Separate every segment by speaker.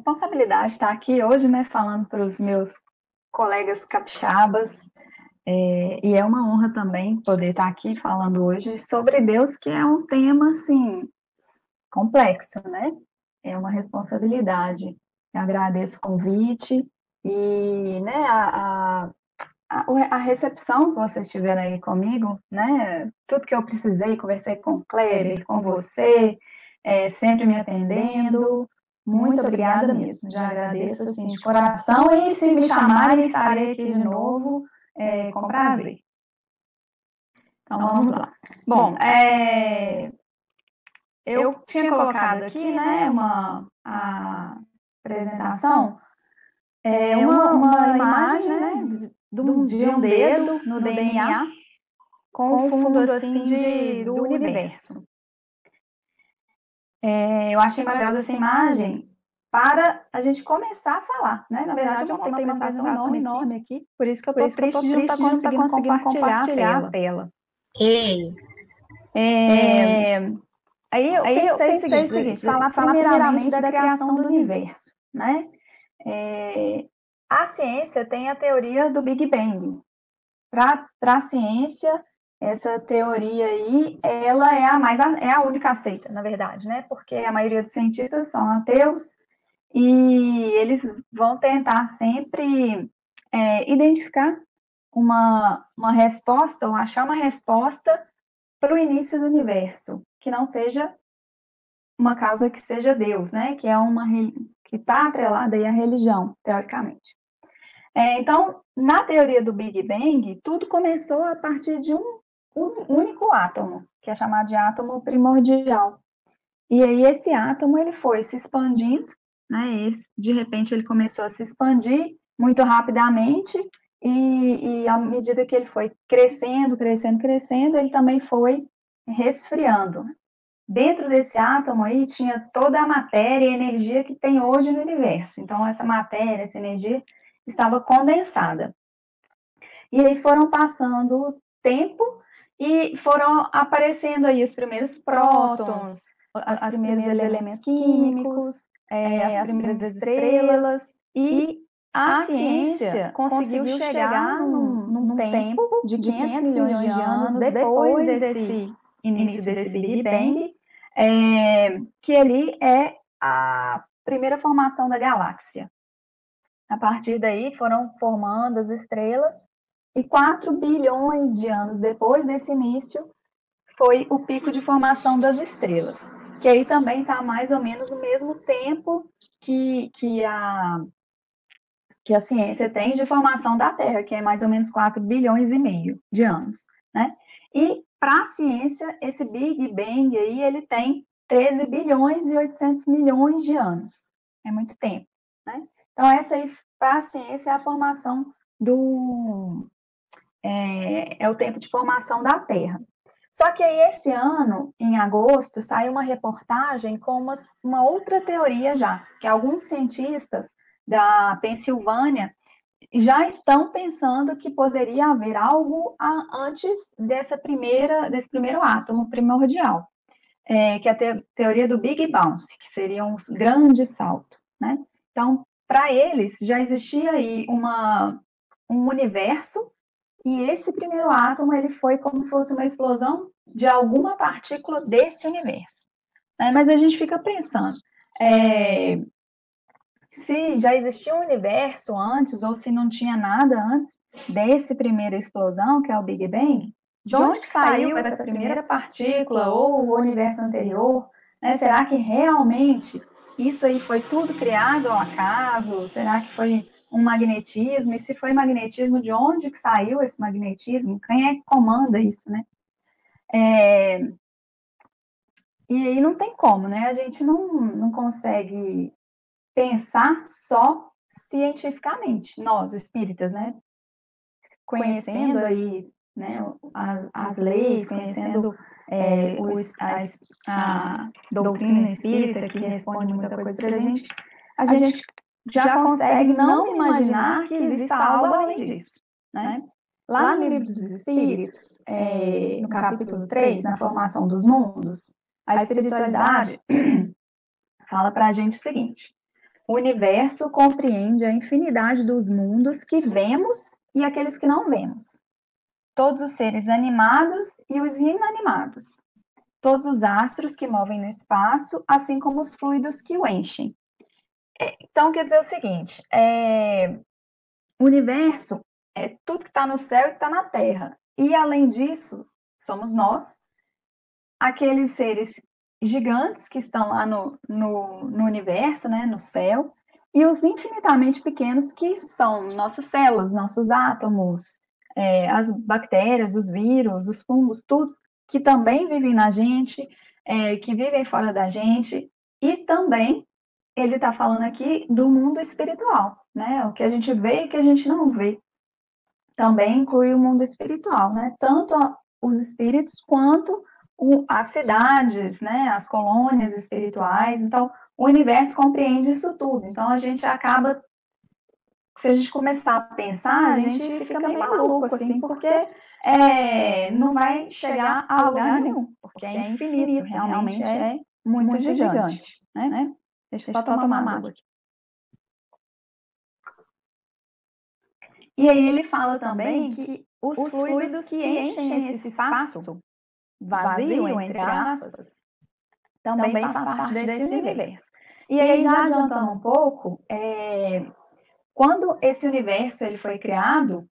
Speaker 1: responsabilidade de estar aqui hoje, né, falando para os meus colegas capixabas, e é uma honra também poder estar aqui falando hoje sobre Deus, que é um tema, assim, complexo, né? É uma responsabilidade. Eu agradeço o convite e, né, a recepção que vocês tiveram aí comigo, né? Tudo que eu precisei, conversei com o Kleber, com você, sempre me atendendo. Muito obrigada mesmo. Já agradeço assim de coração e se me chamarem, estarei aqui de novo, com prazer. Então vamos lá. Bom, eu tinha colocado aqui, né, a apresentação, uma imagem, né, de um dedo no DNA com o fundo assim do universo. Eu achei maravilhosa essa imagem para a gente começar a falar, né? Na verdade, eu montei uma apresentação enorme aqui, por isso que eu estou triste de não estar conseguindo compartilhar a tela.
Speaker 2: Ei.
Speaker 1: Aí eu pensei o seguinte, falar primeiramente da criação do universo, né? A ciência tem a teoria do Big Bang. Para a ciência, essa teoria aí, ela é a única aceita, na verdade, né? Porque a maioria dos cientistas são ateus e eles vão tentar sempre identificar uma resposta ou achar uma resposta para o início do universo, que não seja uma causa que seja Deus, né? Que é que está atrelada aí à religião, teoricamente. Então, na teoria do Big Bang, tudo começou a partir de um único átomo, que é chamado de átomo primordial. E aí esse átomo ele foi se expandindo, né? De repente ele começou a se expandir muito rapidamente e à medida que ele foi crescendo, ele também foi resfriando. Dentro desse átomo aí tinha toda a matéria e energia que tem hoje no universo. Então essa matéria, essa energia estava condensada. E aí foram passando o tempo e foram aparecendo aí os primeiros prótons, os primeiros elementos químicos, as primeiras estrelas, e a ciência conseguiu chegar num tempo de 500 milhões de anos depois desse início desse Big Bang, que ali é a primeira formação da galáxia. A partir daí foram formando as estrelas, e 4 bilhões de anos depois desse início foi o pico de formação das estrelas, que aí também está mais ou menos no mesmo tempo que a ciência tem de formação da Terra, que é mais ou menos 4 bilhões e meio de anos, né? E para a ciência, esse Big Bang aí, ele tem 13 bilhões e 800 milhões de anos. É muito tempo, né? Então, essa aí, para a ciência, é a formação é o tempo de formação da Terra. Só que aí, esse ano, em agosto, saiu uma reportagem com uma outra teoria já, que alguns cientistas da Pensilvânia já estão pensando que poderia haver algo antes desse primeiro átomo primordial, que é a teoria do Big Bounce, que seria um grande salto, né? Então, para eles, já existia aí um universo, e esse primeiro átomo ele foi como se fosse uma explosão de alguma partícula desse universo. Né? Mas a gente fica pensando, se já existia um universo antes, ou se não tinha nada antes desse primeira explosão, que é o Big Bang, de onde que saiu essa primeira partícula, ou o universo anterior? Né? Será que realmente isso aí foi tudo criado ao acaso? Será que foi um magnetismo? E se foi magnetismo, de onde que saiu esse magnetismo? Quem é que comanda isso, né? E aí não tem como, né? A gente não consegue pensar só cientificamente, nós espíritas, né? Conhecendo aí, né, as leis, conhecendo a doutrina espírita, que responde muita coisa para a gente já consegue não imaginar que exista algo além disso, né? Lá no Livro dos Espíritos, no capítulo 3, na formação dos mundos, a espiritualidade fala para a gente o seguinte: o universo compreende a infinidade dos mundos que vemos e aqueles que não vemos. Todos os seres animados e os inanimados. Todos os astros que movem no espaço, assim como os fluidos que o enchem. Então, quer dizer o seguinte, o universo é tudo que está no céu e que está na Terra. E, além disso, somos nós, aqueles seres gigantes que estão lá no universo, né, no céu, e os infinitamente pequenos que são nossas células, nossos átomos, as bactérias, os vírus, os fungos, tudo que também vivem na gente, que vivem fora da gente, e também ele está falando aqui do mundo espiritual, né? O que a gente vê e o que a gente não vê. Também inclui o mundo espiritual, né? Tanto os espíritos quanto as cidades, né? As colônias espirituais. Então, o universo compreende isso tudo. Então, a gente acaba, se a gente começar a pensar, a gente fica meio maluco, assim, porque não vai chegar a lugar nenhum, porque é infinito, realmente é muito gigante, né? Deixa eu só tomar uma água aqui. E aí ele fala também que os fluidos que enchem esse espaço vazio, entre aspas, também faz parte desse universo. E aí, já adiantando um pouco, quando esse universo ele foi criado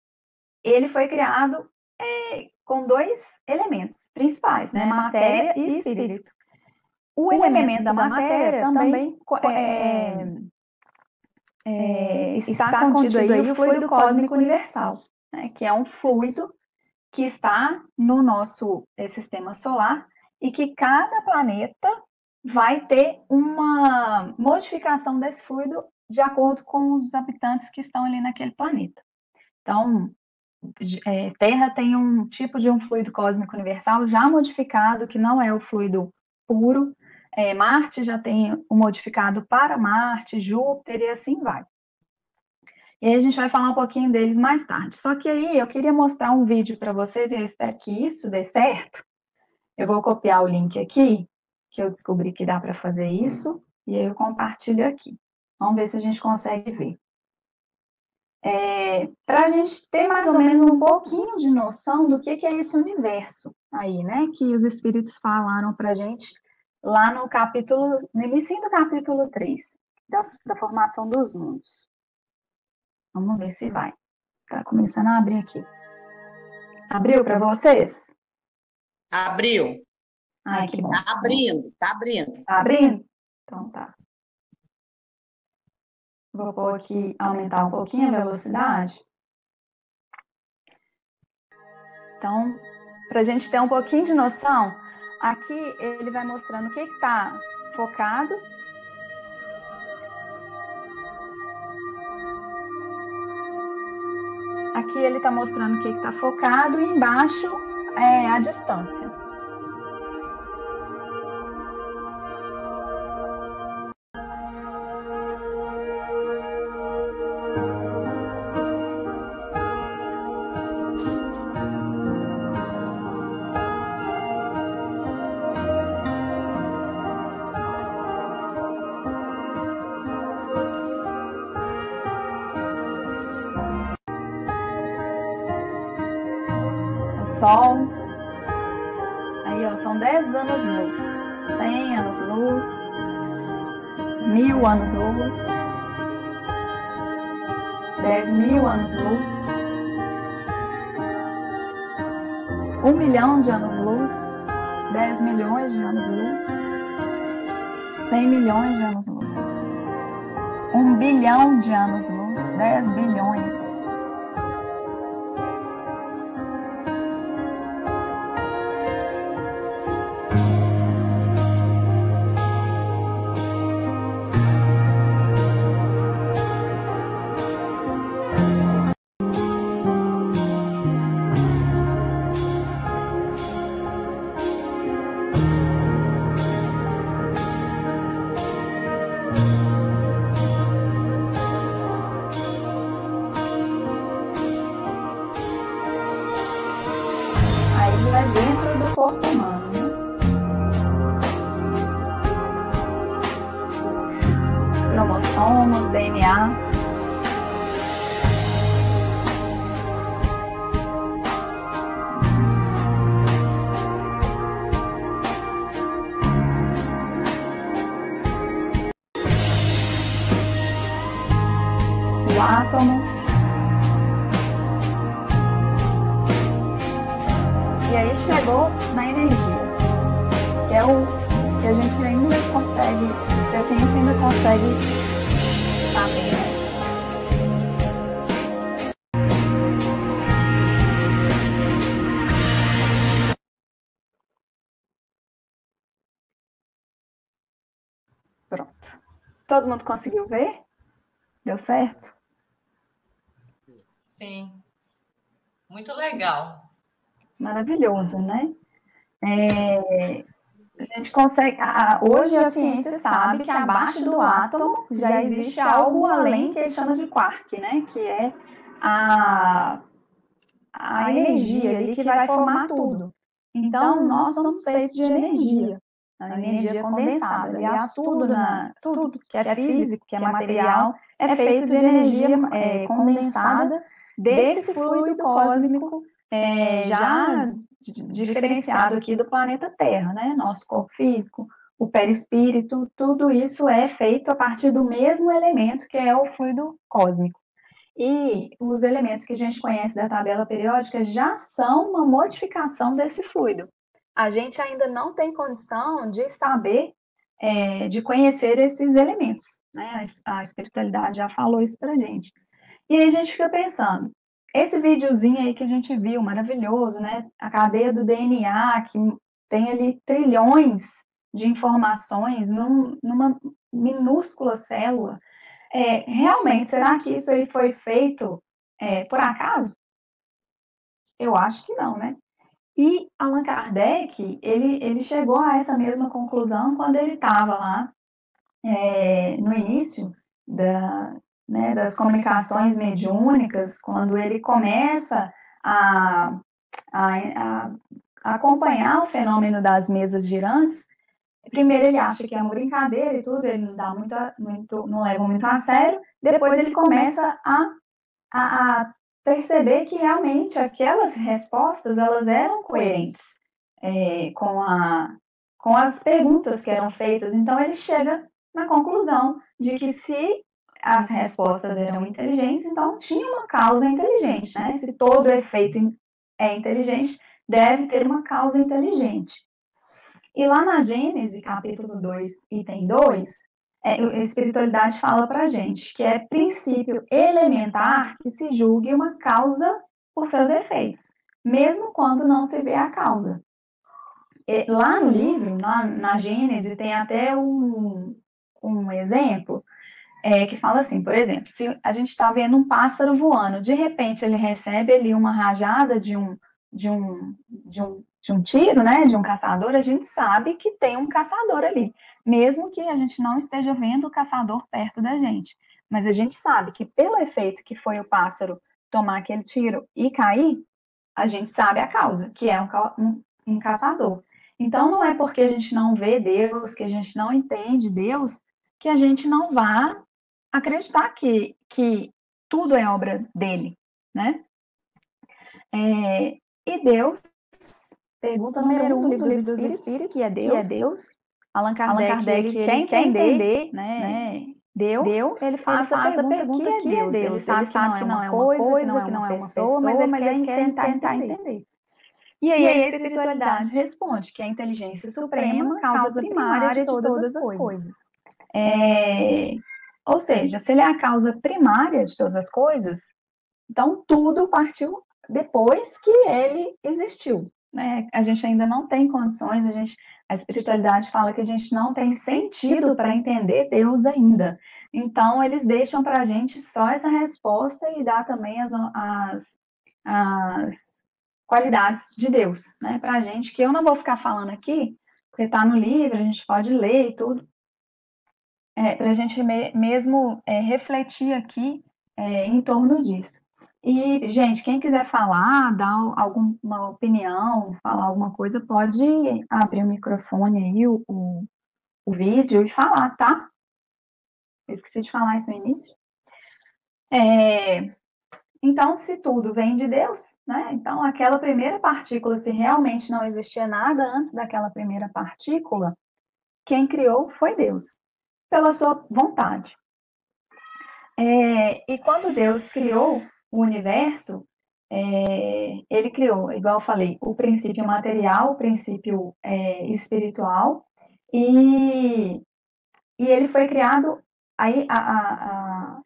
Speaker 1: com dois elementos principais, né? Matéria e espírito. O elemento da matéria também está contido aí o fluido cósmico universal, né? Que é um fluido que está no nosso sistema solar e que cada planeta vai ter uma modificação desse fluido de acordo com os habitantes que estão ali naquele planeta. Então, Terra tem um tipo de um fluido cósmico universal já modificado, que não é o fluido puro. Marte já tem o modificado para Marte, Júpiter e assim vai. E aí a gente vai falar um pouquinho deles mais tarde. Só que aí eu queria mostrar um vídeo para vocês e eu espero que isso dê certo. Eu vou copiar o link aqui, que eu descobri que dá para fazer isso, e aí eu compartilho aqui. Vamos ver se a gente consegue ver. Para a gente ter mais ou menos um pouquinho de noção do que é esse universo aí, né? Que os espíritos falaram para a gente lá no início do capítulo 3, da formação dos mundos. Vamos ver se vai. Tá começando a abrir aqui. Abriu para vocês?
Speaker 2: Abriu.
Speaker 1: Ai, que bom.
Speaker 2: Tá abrindo.
Speaker 1: Tá abrindo? Então tá. Vou pôr aqui, aumentar um pouquinho a velocidade. Então, para a gente ter um pouquinho de noção, aqui ele vai mostrando o que está focado. Aqui ele está mostrando o que está focado e embaixo a distância. Sol. Aí, ó, são 10 anos-luz. 100 anos-luz. 1000 anos-luz. 10.000 anos-luz. 1 milhão de anos-luz. 10 milhões de anos-luz. 100 milhões de anos-luz. 1 bilhão de anos-luz. 10 bilhões. cromossomos, DNA. O átomo. E aí chegou na energia, que é o que a gente ainda consegue, que a ciência ainda consegue saber, né? Pronto. Todo mundo conseguiu ver? Deu certo?
Speaker 2: Sim. Muito legal.
Speaker 1: Maravilhoso, né? A gente consegue. Hoje a ciência sabe que abaixo do átomo já existe algo além que eles chamam de quark, né? Que é a energia ali que vai formar tudo. Então, nós somos feitos de energia, a energia condensada. Aliás, tudo que é físico, que é material, é feito de energia condensada desse fluido cósmico já diferenciado aqui do planeta Terra, né? Nosso corpo físico, o perispírito, tudo isso é feito a partir do mesmo elemento que é o fluido cósmico. E os elementos que a gente conhece da tabela periódica já são uma modificação desse fluido. A gente ainda não tem condição de saber, de conhecer esses elementos, né? A espiritualidade já falou isso pra gente. E aí a gente fica pensando, esse videozinho aí que a gente viu, maravilhoso, né? A cadeia do DNA, que tem ali trilhões de informações numa minúscula célula. Realmente, será que isso aí foi feito por acaso? Eu acho que não, né? E Allan Kardec, ele chegou a essa mesma conclusão quando ele estava lá no início das comunicações mediúnicas, quando ele começa a acompanhar o fenômeno das mesas girantes. Primeiro ele acha que é uma brincadeira e tudo, ele não dá não leva muito a sério. Depois ele começa a perceber que realmente aquelas respostas elas eram coerentes com as perguntas que eram feitas. Então ele chega na conclusão de que se as respostas eram inteligentes, então tinha uma causa inteligente, né? Se todo efeito é inteligente, deve ter uma causa inteligente. E lá na Gênesis, capítulo 2, item 2, a espiritualidade fala para a gente que é princípio elementar que se julgue uma causa por seus efeitos, mesmo quando não se vê a causa. Lá no livro, na Gênesis, tem até um exemplo que fala assim, por exemplo, se a gente está vendo um pássaro voando, de repente ele recebe ali uma rajada de um tiro, né, de um caçador, a gente sabe que tem um caçador ali, mesmo que a gente não esteja vendo o caçador perto da gente. Mas a gente sabe que pelo efeito que foi o pássaro tomar aquele tiro e cair, a gente sabe a causa, que é um caçador. Então, não é porque a gente não vê Deus, que a gente não entende Deus, que a gente não vá acreditar que tudo é obra dele, né? E Deus, pergunta número 1 do Livro dos Espíritos, que é Deus. Allan Kardec ele quer entender, né? Deus, ele faz a pergunta que é Deus. Ele sabe que não é uma coisa, que não é uma pessoa, mas ele quer tentar entender. E aí a espiritualidade responde que a inteligência suprema, causa primária de todas as coisas. Ou seja, se ele é a causa primária de todas as coisas, então tudo partiu depois que ele existiu, né? A gente ainda não tem condições, a espiritualidade fala que a gente não tem sentido para entender Deus ainda. Então, eles deixam para a gente só essa resposta e dá também as qualidades de Deus, né, para a gente, que eu não vou ficar falando aqui, porque está no livro, a gente pode ler e tudo, para a gente mesmo refletir aqui em torno disso. E, gente, quem quiser falar, dar alguma opinião, falar alguma coisa, pode abrir o microfone aí, o vídeo e falar, tá? esqueci de falar isso no início. Então, se tudo vem de Deus, né? Então, aquela primeira partícula, se realmente não existia nada antes daquela primeira partícula, quem criou foi Deus, pela sua vontade. E quando Deus criou o universo, ele criou, igual eu falei, o princípio material, o princípio espiritual, e ele foi criado. Aí a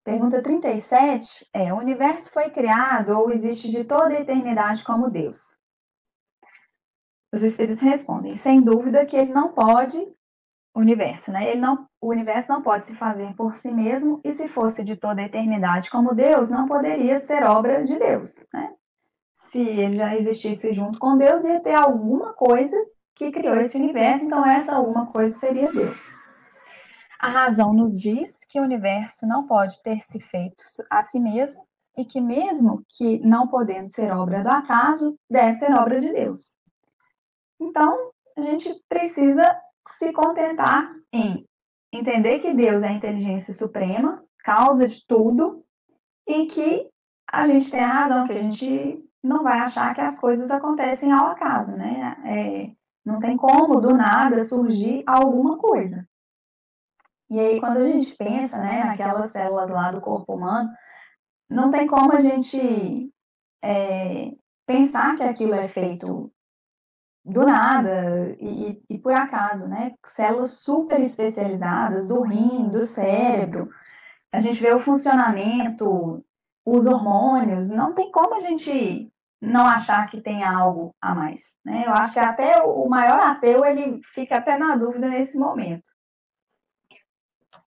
Speaker 1: pergunta 37 o universo foi criado ou existe de toda a eternidade como Deus? Os espíritos respondem, sem dúvida que ele não pode, o universo, né? O universo não pode se fazer por si mesmo, e se fosse de toda a eternidade como Deus, não poderia ser obra de Deus, né? Se ele já existisse junto com Deus, ia ter alguma coisa que criou esse universo, então essa alguma coisa seria Deus. A razão nos diz que o universo não pode ter se feito a si mesmo, e que mesmo que não podendo ser obra do acaso, deve ser obra de Deus. Então, a gente precisa se contentar em entender que Deus é a inteligência suprema, causa de tudo, e que a gente tem a razão, que a gente não vai achar que as coisas acontecem ao acaso, né? Não tem como, do nada, surgir alguma coisa. E aí, quando a gente pensa, né, naquelas células lá do corpo humano, não tem como a gente pensar que aquilo é feito do nada e por acaso, né? Células super especializadas do rim, do cérebro. A gente vê o funcionamento, os hormônios, não tem como a gente não achar que tem algo a mais, né? Eu acho que até o maior ateu, ele fica até na dúvida nesse momento.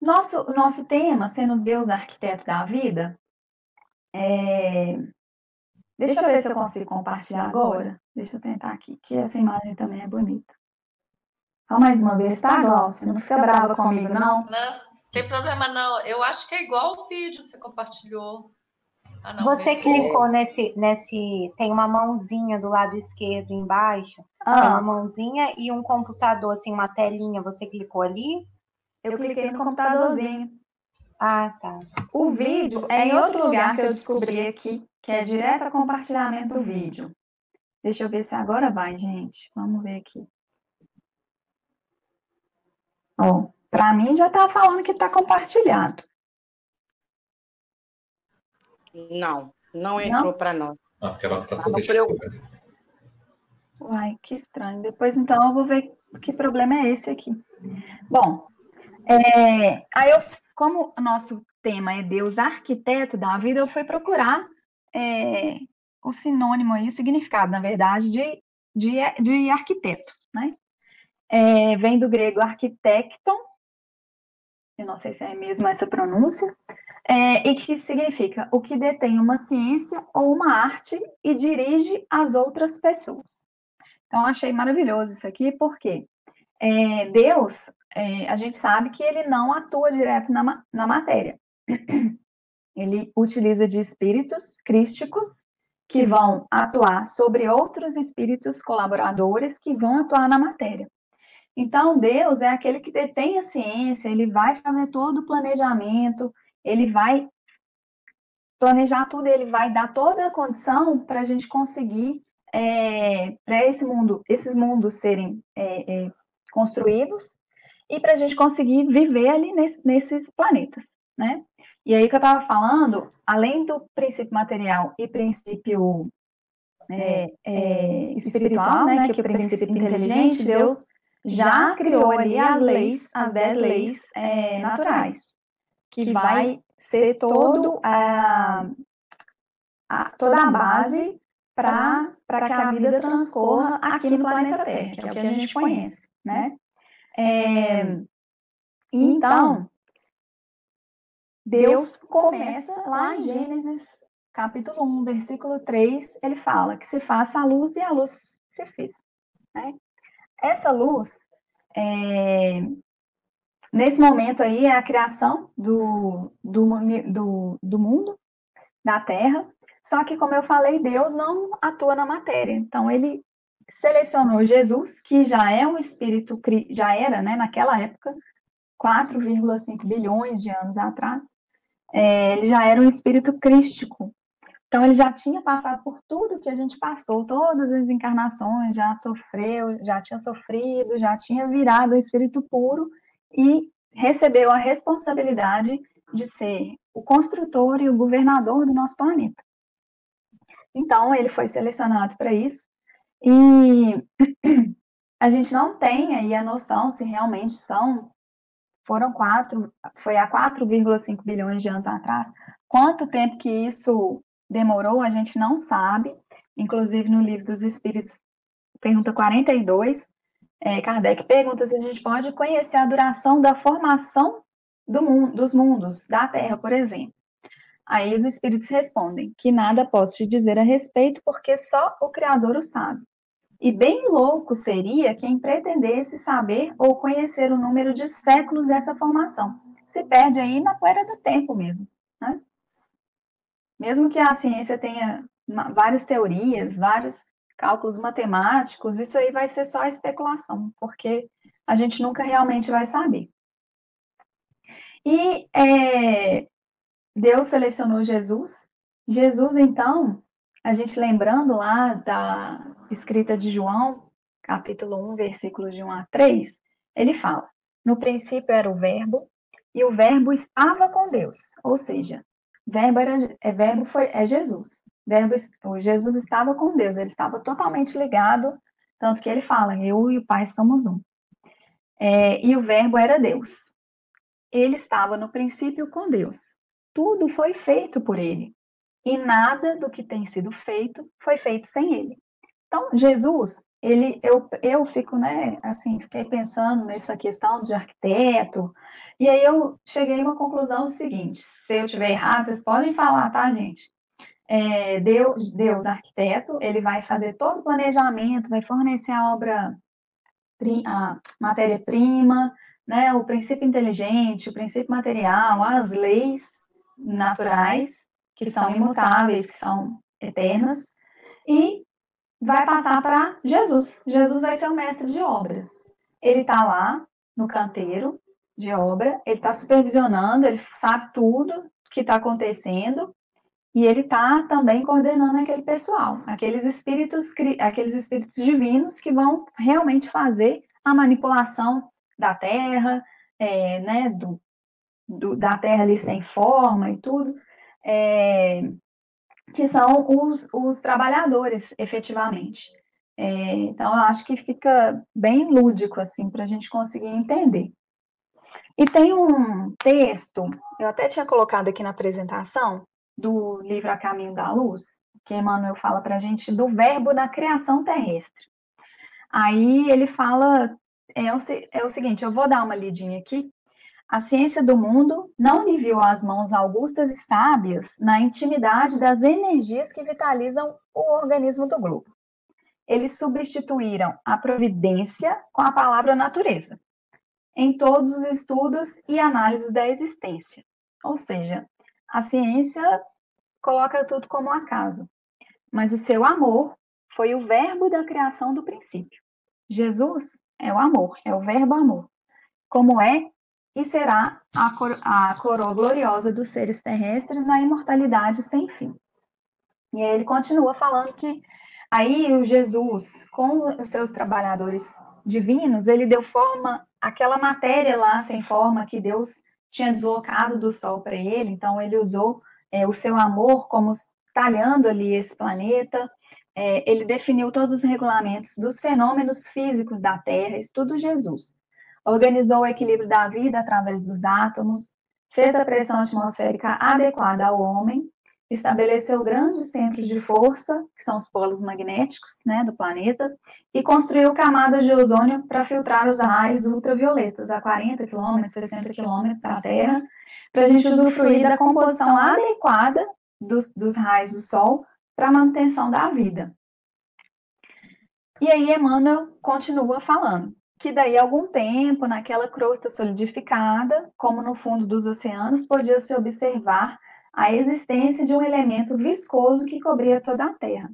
Speaker 1: Nosso tema, sendo Deus arquiteto da vida, deixa eu ver se eu consigo compartilhar agora. Deixa eu tentar aqui, que essa imagem também é bonita. Só mais uma vez, tá, Glaucia? Não fica brava comigo, não?
Speaker 2: Não, tem problema não. Eu acho que é igual o vídeo que você compartilhou.
Speaker 3: Não, você clicou nesse. Tem uma mãozinha do lado esquerdo embaixo. Tem uma mãozinha e um computador, assim, uma telinha. Você clicou ali?
Speaker 1: Eu cliquei no computadorzinho.
Speaker 3: Ah, tá.
Speaker 1: O vídeo é em outro lugar que eu descobri aqui, que é direto a compartilhamento do vídeo. Deixa eu ver se agora vai, gente. Vamos ver aqui. Ó, para mim já tá falando que tá compartilhado.
Speaker 4: Não entrou para nós.
Speaker 5: A tela tá toda escura.
Speaker 1: Uai, que estranho. Depois, então, eu vou ver que problema é esse aqui. Bom, aí como o nosso tema é Deus arquiteto da vida, eu fui procurar o sinônimo aí, o significado, na verdade, de arquiteto, né? Vem do grego arquitecton, eu não sei se é mesmo essa pronúncia, e que significa o que detém uma ciência ou uma arte e dirige as outras pessoas. Então, achei maravilhoso isso aqui, porque Deus, a gente sabe que ele não atua direto na matéria. Ele utiliza de espíritos crísticos que vão atuar sobre outros espíritos colaboradores que vão atuar na matéria. Então, Deus é aquele que detém a ciência, ele vai fazer todo o planejamento, ele vai planejar tudo, ele vai dar toda a condição para a gente conseguir, para esses mundos serem construídos e para a gente conseguir viver ali nesses planetas, né? E aí que eu estava falando, além do princípio material e princípio espiritual, né, que é o princípio inteligente, Deus já criou ali as 10 leis naturais, que vai ser toda a base para que a vida transcorra aqui no planeta Terra, que é o que a gente conhece, né? Então, Deus começa lá em Gênesis, capítulo 1, versículo 3, ele fala que se faça a luz e a luz se fez, né? Essa luz, nesse momento aí, é a criação do mundo, da Terra, só que, como eu falei, Deus não atua na matéria. Então, ele selecionou Jesus, que já é um espírito, já era, né, naquela época, 4,5 bilhões de anos atrás, ele já era um espírito crístico. Então, ele já tinha passado por tudo que a gente passou, todas as encarnações, já sofreu, já tinha sofrido, já tinha virado um espírito puro e recebeu a responsabilidade de ser o construtor e o governador do nosso planeta. Então, ele foi selecionado para isso e a gente não tem aí a noção se realmente foi há 4,5 bilhões de anos atrás. Quanto tempo que isso demorou, a gente não sabe. Inclusive, no Livro dos Espíritos, pergunta 42, Kardec pergunta se a gente pode conhecer a duração da formação dos mundos, da Terra, por exemplo. Aí os Espíritos respondem que nada posso te dizer a respeito, porque só o Criador o sabe. E bem louco seria quem pretendesse saber ou conhecer o número de séculos dessa formação. Se perde aí na poeira do tempo mesmo, né? Mesmo que a ciência tenha várias teorias, vários cálculos matemáticos, isso aí vai ser só especulação, porque a gente nunca realmente vai saber. E Deus selecionou Jesus. Jesus, então, a gente lembrando lá da escrita de João, capítulo 1, versículos de 1 a 3, ele fala: no princípio era o Verbo, e o Verbo estava com Deus. Ou seja, verbo é Jesus. Jesus estava com Deus, ele estava totalmente ligado, tanto que ele fala: eu e o Pai somos um. E o Verbo era Deus. Ele estava no princípio com Deus. Tudo foi feito por ele. E nada do que tem sido feito foi feito sem ele. Então, Jesus, eu fico, fiquei pensando nessa questão de arquiteto, e aí eu cheguei a uma conclusão seguinte: se eu estiver errado, vocês podem falar, tá, gente? Deus, arquiteto, ele vai fazer todo o planejamento, vai fornecer a matéria-prima, né, o princípio inteligente, o princípio material, as leis naturais, que são imutáveis, que são eternas, e vai passar para Jesus. Jesus vai ser o mestre de obras. Ele está lá no canteiro de obra, ele está supervisionando, ele sabe tudo que está acontecendo, e ele está também coordenando aquele pessoal, aqueles espíritos divinos que vão realmente fazer a manipulação da Terra, da Terra ali sem forma e tudo, que são os trabalhadores, efetivamente. Então, eu acho que fica bem lúdico, assim, para a gente conseguir entender. E tem um texto, eu até tinha colocado aqui na apresentação, do livro A Caminho da Luz, que Emmanuel fala para a gente do verbo na criação terrestre. Aí ele fala, é o seguinte, eu vou dar uma lidinha aqui. A ciência do mundo não lhe viu as mãos augustas e sábias na intimidade das energias que vitalizam o organismo do globo. Eles substituíram a providência com a palavra natureza, em todos os estudos e análises da existência. Ou seja, a ciência coloca tudo como acaso, mas o seu amor foi o verbo da criação do princípio. Jesus é o amor, é o verbo amor, como é e será a coroa gloriosa dos seres terrestres na imortalidade sem fim. E aí ele continua falando que aí o Jesus, com os seus trabalhadores divinos, ele deu forma àquela matéria lá sem forma que Deus tinha deslocado do Sol para ele, então ele usou o seu amor como talhando ali esse planeta, ele definiu todos os regulamentos dos fenômenos físicos da Terra, isso tudo Jesus. Organizou o equilíbrio da vida através dos átomos, fez a pressão atmosférica adequada ao homem, estabeleceu grandes centros de força, que são os polos magnéticos, né, do planeta, e construiu camadas de ozônio para filtrar os raios ultravioletas a 40 km, 60 km da Terra, para a gente usufruir da composição adequada dos raios do Sol para a manutenção da vida. E aí Emmanuel continua falando que daí a algum tempo, naquela crosta solidificada, como no fundo dos oceanos, podia-se observar a existência de um elemento viscoso que cobria toda a Terra.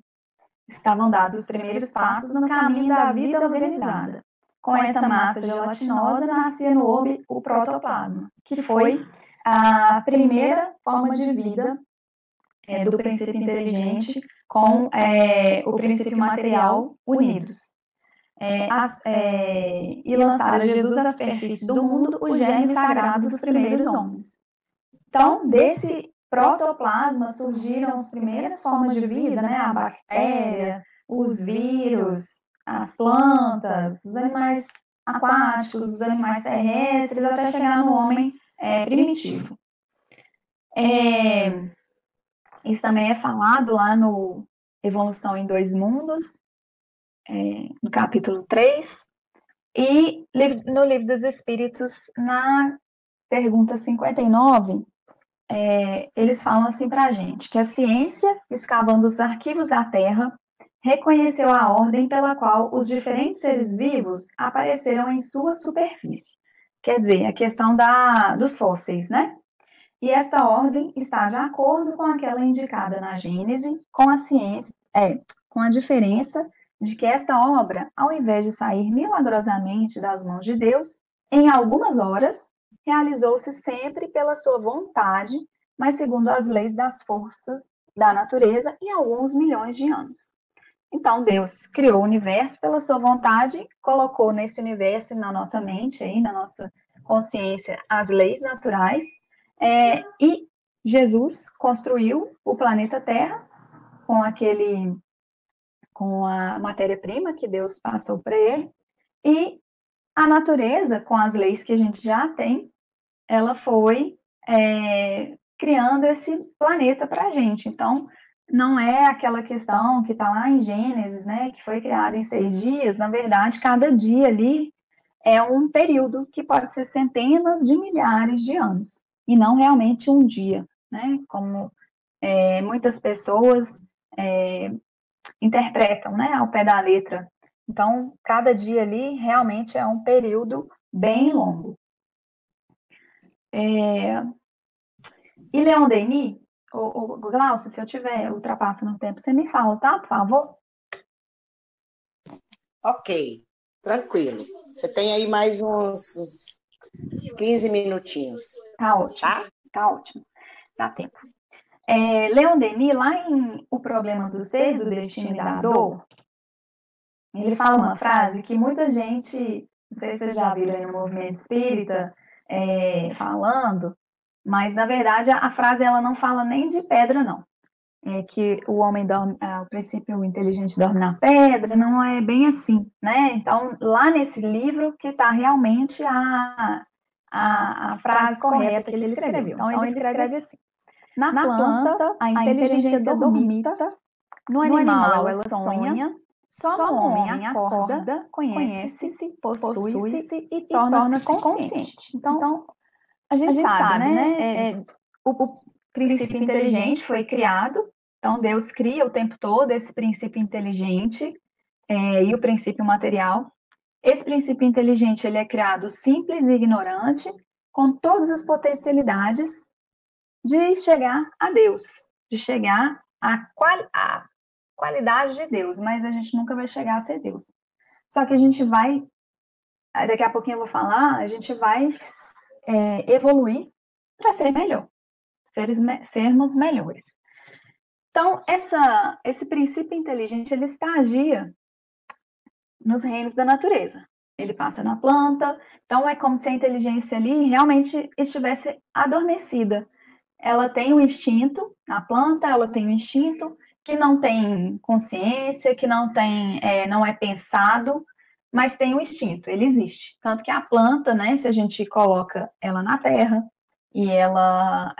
Speaker 1: Estavam dados os primeiros passos no caminho da vida organizada, com essa massa gelatinosa, nascia no ovo o protoplasma, que foi a primeira forma de vida do princípio inteligente com o princípio material unidos. E lançaram Jesus à superfície do mundo o germe sagrado dos primeiros homens. Então, desse protoplasma surgiram as primeiras formas de vida, né? A bactéria, os vírus, as plantas, os animais aquáticos, os animais terrestres, até chegar no homem primitivo. Isso também é falado lá no Evolução em Dois Mundos, no capítulo 3, e no Livro dos Espíritos, na pergunta 59, eles falam assim para a gente, que a ciência, escavando os arquivos da Terra, reconheceu a ordem pela qual os diferentes seres vivos apareceram em sua superfície. Quer dizer, a questão dos fósseis, né? E esta ordem está de acordo com aquela indicada na Gênese, com a diferença de que esta obra, ao invés de sair milagrosamente das mãos de Deus, em algumas horas, realizou-se sempre pela sua vontade, mas segundo as leis das forças da natureza em alguns milhões de anos. Então, Deus criou o universo pela sua vontade, colocou nesse universo, na nossa mente, aí, na nossa consciência, as leis naturais, e Jesus construiu o planeta Terra com a matéria-prima que Deus passou para ele, e a natureza, com as leis que a gente já tem, ela foi criando esse planeta para a gente. Então, não é aquela questão que está lá em Gênesis, né, que foi criada em 6 dias. Na verdade, cada dia ali é um período que pode ser centenas de milhares de anos, e não realmente um dia, né, como muitas pessoas interpretam, né, ao pé da letra. Então, cada dia ali realmente é um período bem longo. E Leon Denis, o Glaucio, se eu tiver ultrapassando o tempo, você me fala, tá? Por favor.
Speaker 4: Ok, tranquilo. Você tem aí mais uns 15 minutinhos.
Speaker 1: Tá ótimo, tá ótimo. Dá tempo. Leon Denis, lá em O Problema do Ser, do Destino e da Dor, ele fala uma frase que muita gente, não sei se vocês já viram aí no movimento espírita, falando, mas, na verdade, a frase ela não fala nem de pedra, não. Que o homem dorme, o princípio inteligente dorme na pedra, não é bem assim, né? Então, lá nesse livro que está realmente a frase correta que ele escreveu. Então, ele escreve assim: na planta, a inteligência dormita, no animal ela sonha, só no homem acorda, conhece-se, possui-se e torna-se consciente. Então, a gente sabe, né? O princípio inteligente foi criado, então Deus cria o tempo todo esse princípio inteligente e o princípio material. Esse princípio inteligente ele é criado simples e ignorante, com todas as potencialidades de chegar a Deus, de chegar à qualidade de Deus, mas a gente nunca vai chegar a ser Deus. Só que a gente vai, daqui a pouquinho eu vou falar, a gente vai evoluir para ser melhor, sermos melhores. Então, esse princípio inteligente, ele estagia nos reinos da natureza. Ele passa na planta, então é como se a inteligência ali realmente estivesse adormecida. Ela tem um instinto, a planta, ela tem um instinto que não tem consciência, que não é pensado, mas tem um instinto, ele existe. Tanto que a planta, né, se a gente coloca ela na terra e a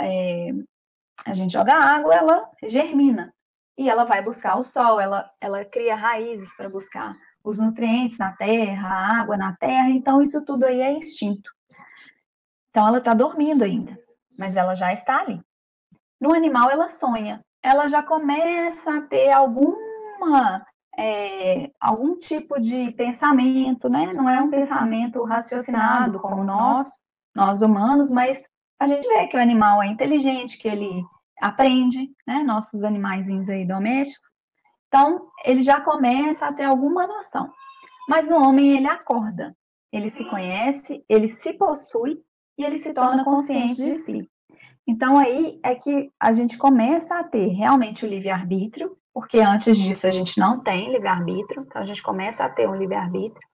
Speaker 1: gente joga água, ela germina. E ela vai buscar o sol, ela cria raízes para buscar os nutrientes na terra, a água na terra. Então, isso tudo aí é instinto. Então, ela está dormindo ainda, mas ela já está ali. No animal, ela sonha. Ela já começa a ter algum tipo de pensamento, né? Não é um pensamento raciocinado como nós humanos, mas a gente vê que o animal é inteligente, que ele aprende, né? Nossos animaizinhos aí domésticos. Então, ele já começa a ter alguma noção. Mas no homem ele acorda, ele se conhece, ele se possui e ele se torna consciente de si. Então aí é que a gente começa a ter realmente o livre-arbítrio, porque antes disso a gente não tem livre-arbítrio, então a gente começa a ter um livre-arbítrio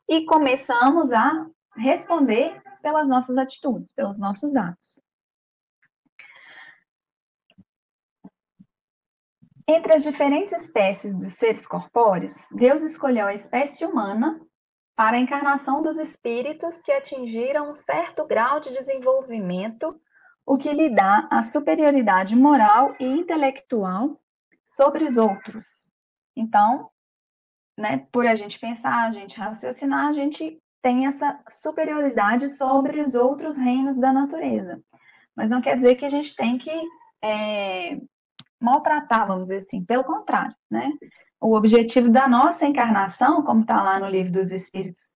Speaker 1: e começamos a responder pelas nossas atitudes, pelos nossos atos. Entre as diferentes espécies dos seres corpóreos, Deus escolheu a espécie humana para a encarnação dos espíritos que atingiram um certo grau de desenvolvimento, o que lhe dá a superioridade moral e intelectual sobre os outros. Então, né, por a gente pensar, a gente raciocinar, a gente tem essa superioridade sobre os outros reinos da natureza. Mas não quer dizer que a gente tem que maltratar, vamos dizer assim, pelo contrário, né? O objetivo da nossa encarnação, como está lá no Livro dos Espíritos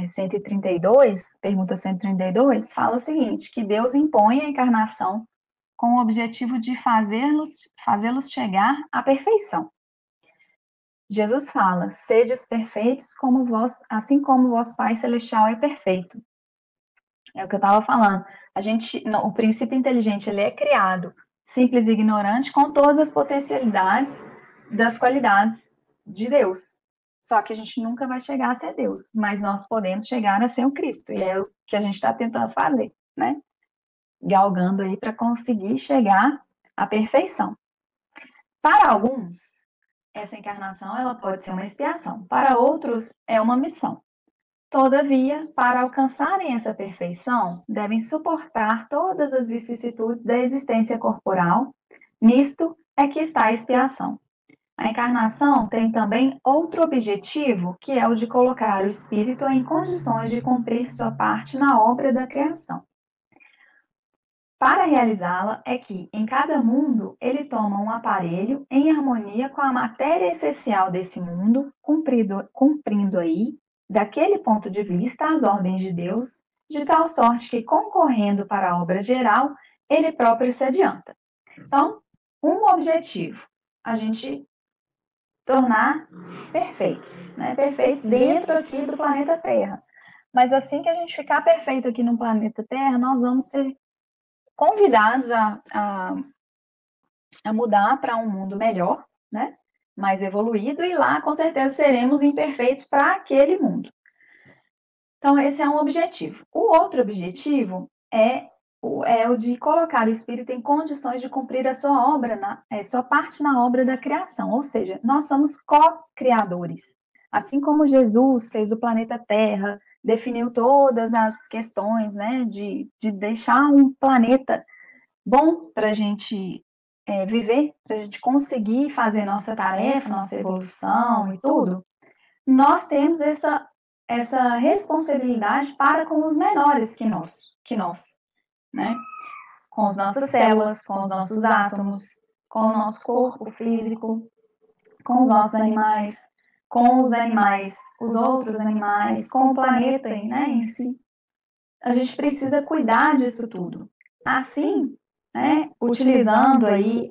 Speaker 1: 132, pergunta 132, fala o seguinte, que Deus impõe a encarnação com o objetivo de fazê-los chegar à perfeição. Jesus fala, sedes perfeitos como vós, assim como vosso Pai Celestial é perfeito. É o que eu estava falando. O princípio inteligente, ele é criado simples e ignorante com todas as potencialidades das qualidades de Deus. Só que a gente nunca vai chegar a ser Deus, mas nós podemos chegar a ser o Cristo, e é o que a gente está tentando fazer, né? Galgando aí para conseguir chegar à perfeição. Para alguns, essa encarnação ela pode ser uma expiação, para outros é uma missão. Todavia, para alcançarem essa perfeição, devem suportar todas as vicissitudes da existência corporal. Nisto é que está a expiação. A encarnação tem também outro objetivo, que é o de colocar o espírito em condições de cumprir sua parte na obra da criação. Para realizá-la é que, em cada mundo, ele toma um aparelho em harmonia com a matéria essencial desse mundo, cumprindo aí, daquele ponto de vista, as ordens de Deus, de tal sorte que, concorrendo para a obra geral, ele próprio se adianta. Então, um objetivo, a gente tornar perfeitos, né? Perfeitos dentro aqui do planeta Terra. Mas assim que a gente ficar perfeito aqui no planeta Terra, nós vamos ser convidados a mudar para um mundo melhor, né? Mais evoluído, e lá com certeza seremos imperfeitos para aquele mundo. Então, esse é um objetivo. O outro objetivo é o de colocar o espírito em condições de cumprir a sua obra, sua parte na obra da criação, ou seja, nós somos co-criadores. Assim como Jesus fez o planeta Terra, definiu todas as questões, né, de deixar um planeta bom para a gente viver, para a gente conseguir fazer nossa tarefa, nossa evolução e tudo, nós temos essa responsabilidade para com os menores que nós, né? Com as nossas células, com os nossos átomos, com o nosso corpo físico, com os nossos animais, com os animais, os outros animais, com o planeta, né, em si. A gente precisa cuidar disso tudo. Assim, né, utilizando aí,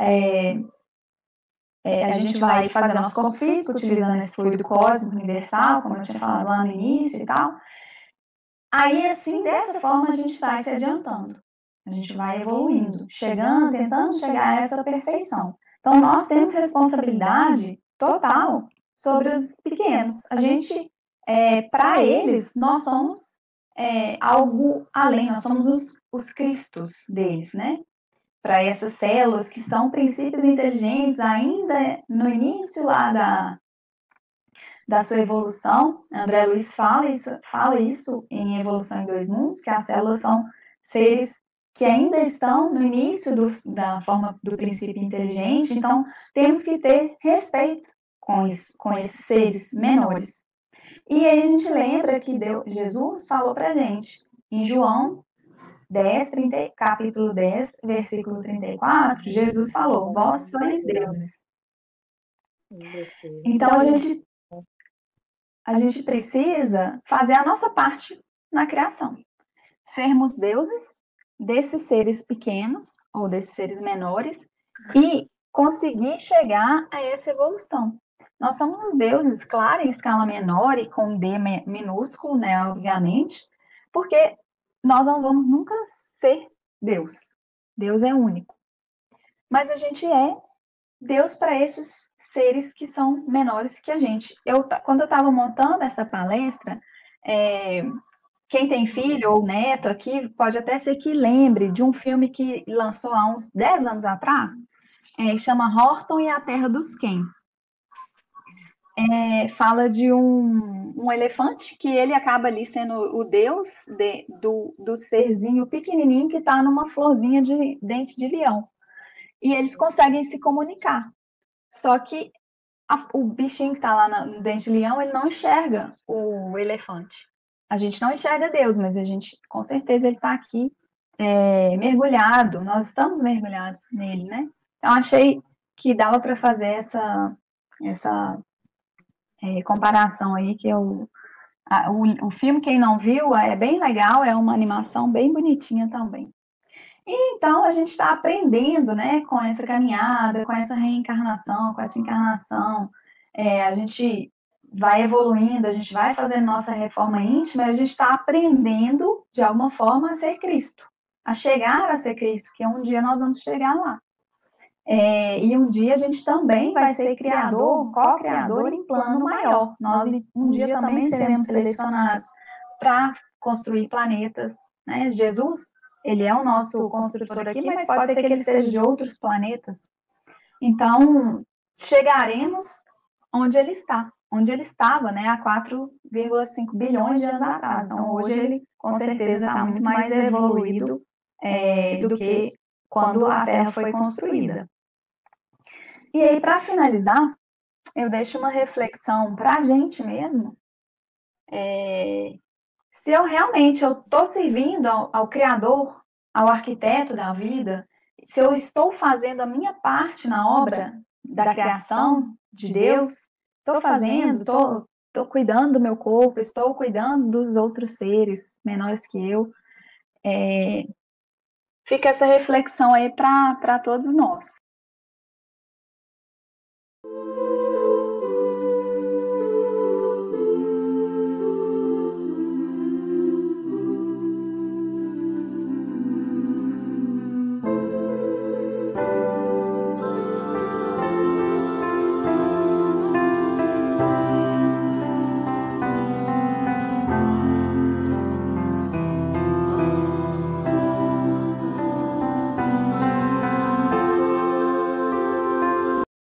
Speaker 1: a gente vai fazer nosso corpo físico, utilizando esse fluido cósmico universal, como eu tinha falado lá no início e tal. Aí, assim, dessa forma, a gente vai se adiantando. A gente vai evoluindo, tentando chegar a essa perfeição. Então, nós temos responsabilidade total sobre os pequenos. A gente, para eles, nós somos algo além, nós somos os cristos deles, né? Para essas células que são princípios inteligentes ainda no início lá da sua evolução. André Luiz fala isso em Evolução em Dois Mundos, que as células são seres que ainda estão no início da forma do princípio inteligente, então temos que ter respeito com esses seres menores. E aí a gente lembra que Jesus falou para a gente, em João 10, capítulo 10, versículo 34, Jesus falou, vós sois deuses. Então, a gente precisa fazer a nossa parte na criação. Sermos deuses desses seres pequenos, ou desses seres menores, e conseguir chegar a essa evolução. Nós somos os deuses, claro, em escala menor e com D minúsculo, né, obviamente, porque nós não vamos nunca ser Deus. Deus é único. Mas a gente é Deus para esses seres que são menores que a gente. Quando eu estava montando essa palestra, quem tem filho ou neto aqui, pode até ser que lembre de um filme que lançou há uns 10 anos atrás, chama Horton e a Terra dos Ken. Fala de um elefante que ele acaba ali sendo o deus do serzinho pequenininho que está numa florzinha de dente de leão. E eles conseguem se comunicar. Só que o bichinho que está lá no dente de leão, ele não enxerga o elefante. A gente não enxerga Deus, mas a gente, com certeza, ele está aqui mergulhado. Nós estamos mergulhados nele, né? Então, achei que dava para fazer essa comparação aí, que o filme, quem não viu, é bem legal, é uma animação bem bonitinha também. E, então, a gente está aprendendo, né, com essa caminhada, com essa reencarnação, com essa encarnação, a gente vai evoluindo, a gente vai fazendo nossa reforma íntima, a gente está aprendendo, de alguma forma, a ser Cristo, a chegar a ser Cristo, que um dia nós vamos chegar lá. E um dia a gente também vai ser criador, co-criador em plano maior. Nós um dia também seremos selecionados para construir planetas, né? Jesus, ele é o nosso construtor aqui, mas pode ser que ele seja de outros planetas. Então, chegaremos onde ele está, onde ele estava, né, há 4,5 bilhões de anos atrás. Então, hoje ele, com certeza, está muito mais evoluído do que quando a Terra foi construída. E aí, para finalizar, eu deixo uma reflexão para a gente mesmo. Se eu realmente estou servindo ao Criador, ao arquiteto da vida, se eu estou fazendo a minha parte na obra da criação de Deus, estou fazendo, estou cuidando do meu corpo, estou cuidando dos outros seres menores que eu. Fica essa reflexão aí para todos nós.